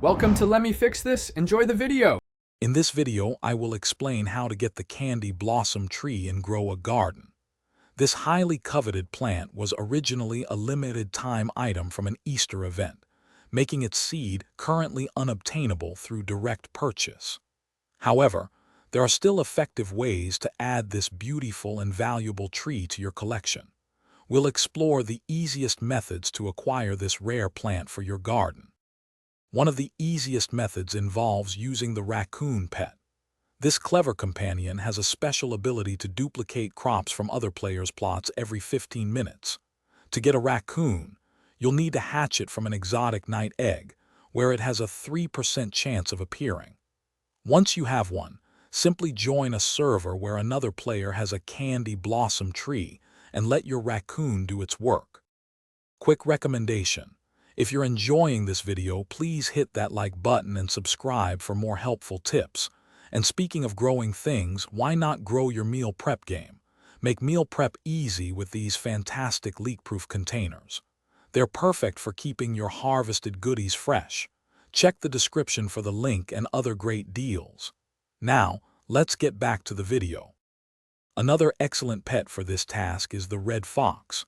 Welcome to Let Me Fix This. Enjoy the video. In this video, I will explain how to get the candy blossom tree and grow a garden. This highly coveted plant was originally a limited time item from an Easter event, making its seed currently unobtainable through direct purchase. However, there are still effective ways to add this beautiful and valuable tree to your collection. We'll explore the easiest methods to acquire this rare plant for your garden. One of the easiest methods involves using the raccoon pet. This clever companion has a special ability to duplicate crops from other players' plots every 15 minutes. To get a raccoon, you'll need to hatch it from an exotic night egg, where it has a 3% chance of appearing. Once you have one, simply join a server where another player has a candy blossom tree and let your raccoon do its work. Quick recommendation: if you're enjoying this video, please hit that like button and subscribe for more helpful tips. And speaking of growing things, why not grow your meal prep game? Make meal prep easy with these fantastic leak-proof containers. They're perfect for keeping your harvested goodies fresh. Check the description for the link and other great deals. Now, let's get back to the video. Another excellent pet for this task is the red fox.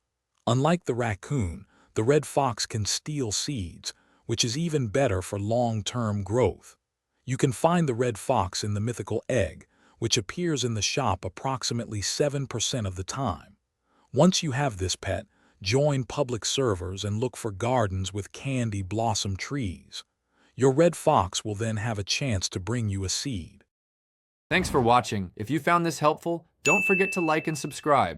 Unlike the raccoon, the red fox can steal seeds, which is even better for long-term growth. You can find the red fox in the mythical egg, which appears in the shop approximately 7% of the time. Once you have this pet, join public servers and look for gardens with candy blossom trees. Your red fox will then have a chance to bring you a seed. Thanks for watching. If you found this helpful, don't forget to like and subscribe.